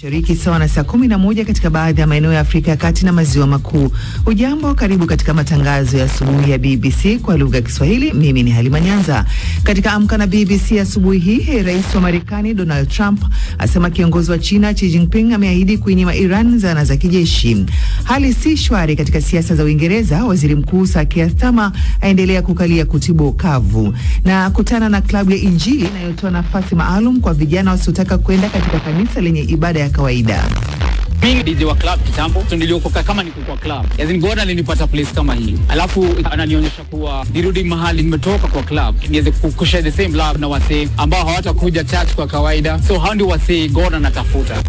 Mashariki sawa na saa 11 katika baadhi ya maeneo ya Afrika ya Kati na Maziwa Makuu. Ujambo, karibu katika matangazo ya asubuhi ya BBC kwa lugha ya Kiswahili. Mimi ni Halima Nyanza. Katika Amka na BBC asubuhi hii, Rais wa Marekani Donald Trump asema kiongozi wa China Xi Jinping ameahidi kuinyima Iran zana za kijeshi. Hali si shwari katika siasa za Uingereza, Waziri Mkuu Sir Keir Starmer aendelea kukalia kutibu kavu. Na kutana na klabu ya Injili inayotoa nafasi maalum kwa vijana wasiotaka kwenda katika kanisa lenye ibada ya kawaida. Mimi DJ wa club kitambo, niliokoka kama niko kwa club. Yaani God alinipata place kama hii. Alafu ananionyesha kuwa nirudi mahali nimetoka kwa club, niweze kushare the same love na wasee ambao hawatakuja church kwa kawaida. So hao ndio wasee God anatafuta.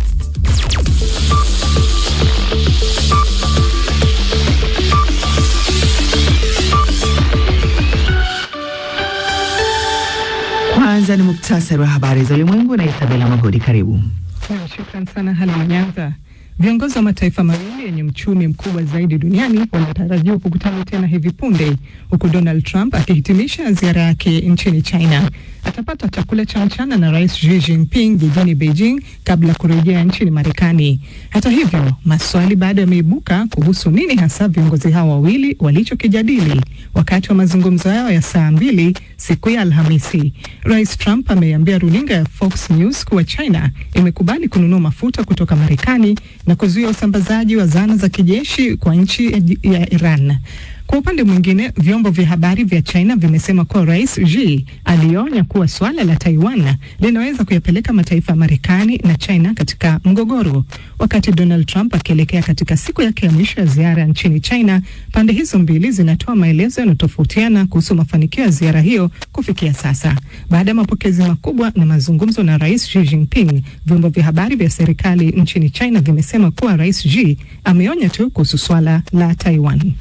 Kwanza ni muktasari wa habari za ulimwengu na Isabella Magodi, karibu. Shukran sana Halima Nyanza. Viongozi wa mataifa mawili yenye uchumi mkubwa zaidi duniani wanatarajiwa kukutana tena hivi punde, huku Donald Trump akihitimisha ziara yake nchini China. Atapata chakula cha mchana na Rais Xi Jinping jijini Beijing kabla kurejea nchini Marekani. Hata hivyo, maswali bado yameibuka kuhusu nini hasa viongozi hao wawili walichokijadili wakati wa mazungumzo yao ya saa 2 siku ya Alhamisi. Rais Trump ameambia runinga ya Fox News kuwa China imekubali kununua mafuta kutoka Marekani na kuzuia usambazaji wa zana za kijeshi kwa nchi ya Iran. Kwa upande mwingine, vyombo vya habari vya China vimesema kuwa Rais Xi alionya kuwa swala la Taiwan linaweza kuyapeleka mataifa ya Marekani na China katika mgogoro. Wakati Donald Trump akielekea katika siku yake ya mwisho ya ziara nchini China, pande hizo mbili zinatoa maelezo yanayotofautiana kuhusu mafanikio ya ziara hiyo kufikia sasa. Baada ya mapokezi makubwa na mazungumzo na Rais Xi Jinping, vyombo vya habari vya serikali nchini China vimesema kuwa Rais Xi ameonya tu kuhusu swala la Taiwan.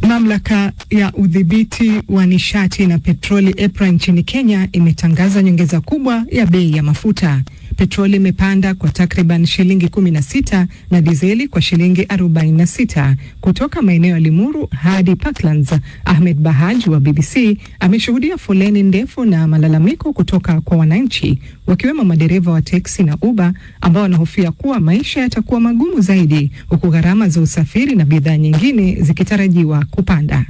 Mamlaka ya udhibiti wa nishati na petroli EPRA nchini Kenya imetangaza nyongeza kubwa ya bei ya mafuta. Petroli imepanda kwa takriban shilingi 16 na dizeli kwa shilingi 46 kutoka maeneo ya Limuru hadi Parklands. Ahmed Bahaj wa BBC ameshuhudia foleni ndefu na malalamiko kutoka kwa wananchi, wakiwemo madereva wa teksi na Uber ambao wanahofia kuwa maisha yatakuwa magumu zaidi, huku gharama za usafiri na bidhaa nyingine zikitarajiwa kupanda.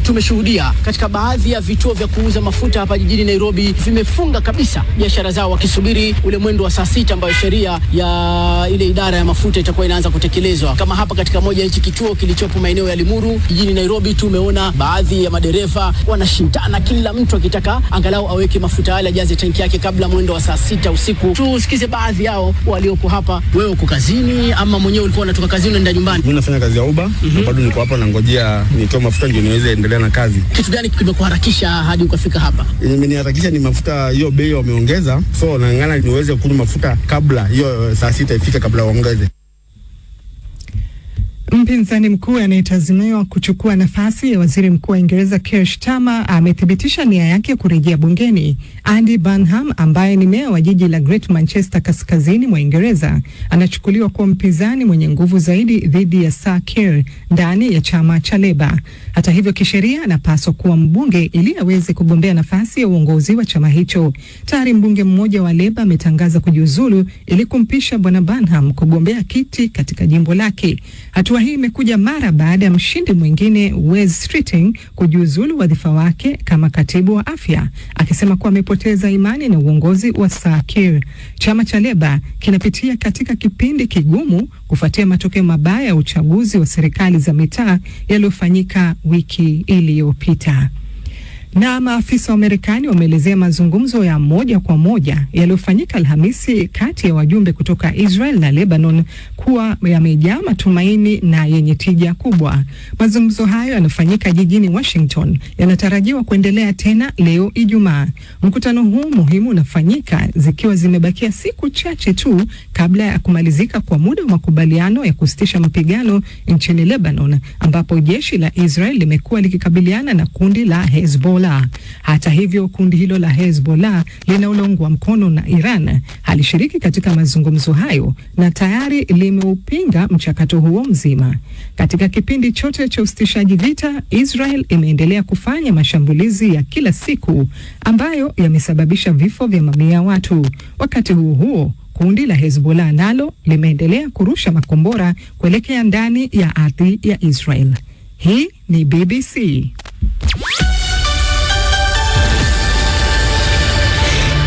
Tumeshuhudia katika baadhi ya vituo vya kuuza mafuta hapa jijini Nairobi vimefunga kabisa biashara zao wakisubiri ule mwendo wa saa 6 ambayo sheria ya ile idara ya mafuta itakuwa inaanza kutekelezwa. Kama hapa katika moja hichi kituo kilichopo maeneo ya Limuru jijini Nairobi, tumeona baadhi ya madereva wanashindana, kila mtu akitaka angalau aweke mafuta yale ajaze tanki yake kabla mwendo wa saa 6 usiku. Tusikize baadhi yao waliopo hapa. Wewe uko kazini ama mwenyewe ulikuwa unatoka kazini unaenda nyumbani? Mimi nafanya kazi ya Uber, bado niko hapa nangojea nitoe mafuta ndio niweze endelea na kazi. Kitu gani kimekuharakisha hadi ukafika hapa? Imeniharakisha ni mafuta, hiyo bei wameongeza, so naangana niweze kunywa mafuta kabla hiyo saa 6 ifike, kabla waongeze. Mpinzani mkuu anayetazamiwa kuchukua nafasi ya waziri mkuu wa Uingereza Keir Starmer amethibitisha nia yake kurejea bungeni. Andy Burnham ambaye ni meya wa jiji la Great Manchester kaskazini mwa Uingereza anachukuliwa kuwa mpinzani mwenye nguvu zaidi dhidi ya Sir Keir ndani ya chama cha Labour. Hata hivyo, kisheria anapaswa kuwa mbunge ili aweze kugombea nafasi ya uongozi wa chama hicho. Tayari mbunge mmoja wa Labour ametangaza kujiuzulu ili kumpisha bwana Burnham kugombea kiti katika jimbo lake. Hatua hii imekuja mara baada ya mshindi mwingine Wes Streeting kujiuzulu wadhifa wake kama katibu wa afya, akisema kuwa amepoteza imani na uongozi wa Sir Keir. Chama cha Labour kinapitia katika kipindi kigumu kufuatia matokeo mabaya ya uchaguzi wa serikali za mitaa yaliyofanyika wiki iliyopita. Na maafisa wa Marekani wameelezea mazungumzo ya moja kwa moja yaliyofanyika Alhamisi kati ya wajumbe kutoka Israel na Lebanon kuwa yamejaa matumaini na yenye tija kubwa. Mazungumzo hayo yanafanyika jijini Washington yanatarajiwa kuendelea tena leo Ijumaa. Mkutano huu muhimu unafanyika zikiwa zimebakia siku chache tu kabla ya kumalizika kwa muda wa makubaliano ya kusitisha mapigano nchini Lebanon, ambapo jeshi la Israel limekuwa likikabiliana na kundi la Hezbollah. Hezbollah. Hata hivyo, kundi hilo la Hezbollah linaloungwa mkono na Iran halishiriki katika mazungumzo hayo na tayari limeupinga mchakato huo mzima. Katika kipindi chote cha usitishaji vita, Israel imeendelea kufanya mashambulizi ya kila siku ambayo yamesababisha vifo vya mamia ya watu. Wakati huo kundi la Hezbollah nalo limeendelea kurusha makombora kuelekea ndani ya ardhi ya Israel. Hii ni BBC.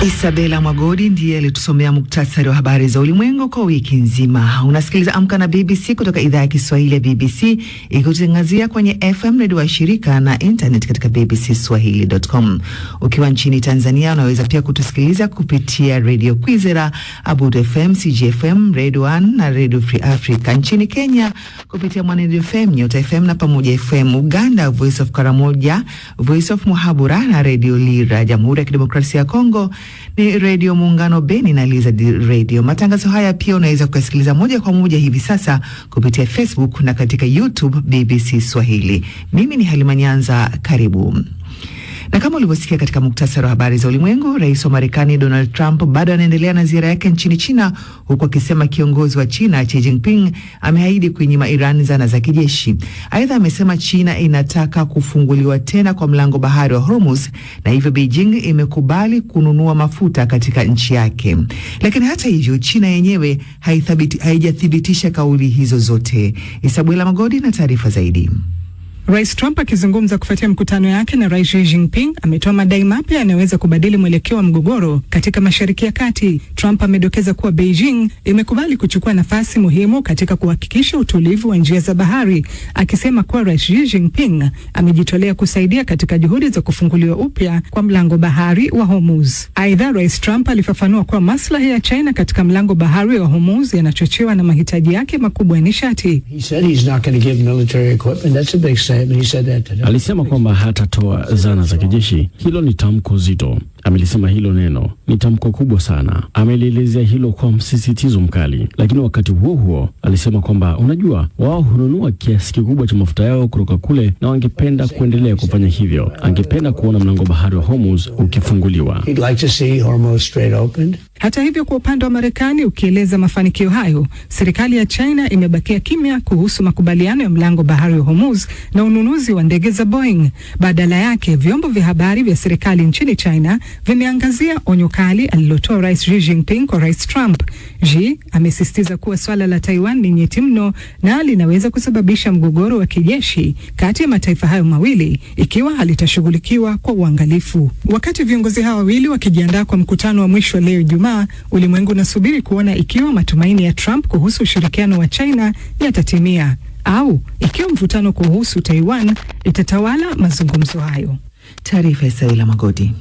Isabella Mwagodi ndiye alitusomea muktasari wa habari za ulimwengu kwa wiki nzima. Unasikiliza Amka na BBC kutoka idhaa ya Kiswahili ya BBC, ikutangazia kwenye FM redio wa shirika na internet katika bbcswahili.com. Ukiwa nchini Tanzania unaweza pia kutusikiliza kupitia Radio Kwizera, Abudu FM, CGFM, Radio 1 na Radio Free Africa. Nchini Kenya kupitia Mwanedu FM, Nyota FM na Pamoja FM. Uganda, Voice of Karamoja, Voice of Muhabura na Radio Lira. Jamhuri ya Kidemokrasia ya Kongo ni Radio Muungano Beni na Liza Radio. Matangazo haya pia unaweza kusikiliza moja kwa moja hivi sasa kupitia Facebook na katika YouTube BBC Swahili. Mimi ni Halima Nyanza, karibu. Na kama ulivyosikia katika muktasari wa habari za ulimwengu, Rais wa Marekani Donald Trump bado anaendelea na ziara yake nchini China, huku akisema kiongozi wa China Xi Jinping ameahidi kuinyima Iran zana za kijeshi. Aidha, amesema China inataka kufunguliwa tena kwa mlango bahari wa Hormuz na hivyo Beijing imekubali kununua mafuta katika nchi yake. Lakini hata hivyo, China yenyewe haijathibitisha kauli hizo zote. Isabella Magodi na taarifa zaidi. Rais Trump akizungumza kufuatia mkutano yake na Rais Xi Jinping ametoa madai mapya yanayoweza kubadili mwelekeo wa mgogoro katika Mashariki ya Kati. Trump amedokeza kuwa Beijing imekubali kuchukua nafasi muhimu katika kuhakikisha utulivu wa njia za bahari, akisema kuwa Rais Xi Jinping amejitolea kusaidia katika juhudi za kufunguliwa upya kwa mlango bahari wa Hormuz. Aidha, Rais Trump alifafanua kuwa maslahi ya China katika mlango bahari wa Hormuz yanachochewa na mahitaji yake makubwa ya nishati. Alisema kwamba hatatoa zana za kijeshi. Hilo ni tamko zito. Amelisema hilo neno ni tamko kubwa sana. Amelielezea hilo kwa msisitizo mkali, lakini wakati huo huo alisema kwamba unajua, wao hununua kiasi kikubwa cha mafuta yao kutoka kule na wangependa kuendelea kufanya hivyo. Angependa kuona mlango bahari wa Hormuz ukifunguliwa. Hata hivyo, kwa upande wa Marekani ukieleza mafanikio hayo, serikali ya China imebakia kimya kuhusu makubaliano ya mlango bahari wa Hormuz na ununuzi wa ndege za Boeing. Badala yake, vyombo vya habari vya serikali nchini China vimeangazia onyo kali alilotoa Rais Xi Jinping kwa Rais Trump. Xi amesisitiza kuwa swala la Taiwan ni nyeti mno na linaweza kusababisha mgogoro wa kijeshi kati ya mataifa hayo mawili ikiwa halitashughulikiwa kwa uangalifu. Wakati viongozi hao wawili wakijiandaa kwa mkutano wa mwisho leo Ijumaa, ulimwengu unasubiri kuona ikiwa matumaini ya Trump kuhusu ushirikiano wa China yatatimia au ikiwa mvutano kuhusu Taiwan itatawala mazungumzo hayo. Taarifa ya Isabella Magodi.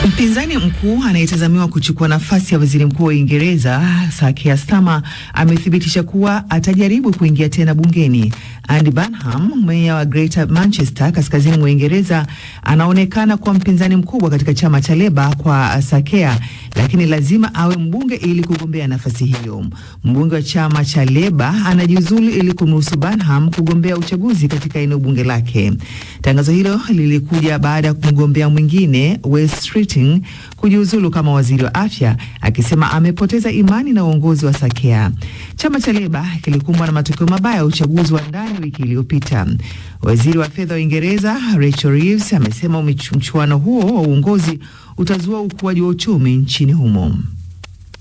Mpinzani mkuu anayetazamiwa kuchukua nafasi ya waziri mkuu wa Uingereza Sir Keir Starmer amethibitisha kuwa atajaribu kuingia tena bungeni. Andy Burnham, meya wa Greater Manchester kaskazini mwa Uingereza, anaonekana kuwa mpinzani mkubwa katika chama cha Labour kwa Sir Keir, lakini lazima awe mbunge ili kugombea nafasi hiyo. Mbunge wa chama cha Labour anajiuzulu ili kumruhusu Burnham kugombea uchaguzi katika eneo bunge lake. Tangazo hilo lilikuja baada ya mgombea mwingine Wes Streeting kujiuzulu kama waziri wa afya, akisema amepoteza imani na uongozi wa Sir Keir. Chama cha Labour kilikumbwa na matokeo mabaya ya uchaguzi wa ndani wiki iliyopita. Waziri wa fedha wa Uingereza Rachel Reeves amesema mchuano huo wa uongozi utazua ukuaji wa uchumi nchini humo.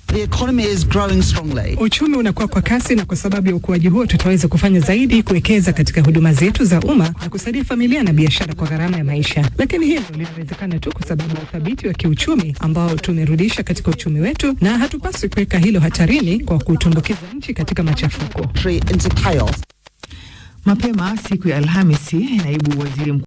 The economy is growing strongly. Uchumi unakuwa kwa kasi, na kwa sababu ya ukuaji huo tutaweza kufanya zaidi kuwekeza katika huduma zetu za umma na kusaidia familia na biashara kwa gharama ya maisha. Lakini hilo linawezekana tu kwa sababu ya uthabiti wa kiuchumi ambao tumerudisha katika uchumi wetu, na hatupaswi kuweka hilo hatarini kwa kutumbukiza nchi katika machafuko. Mapema siku ya Alhamisi, naibu waziri mkuu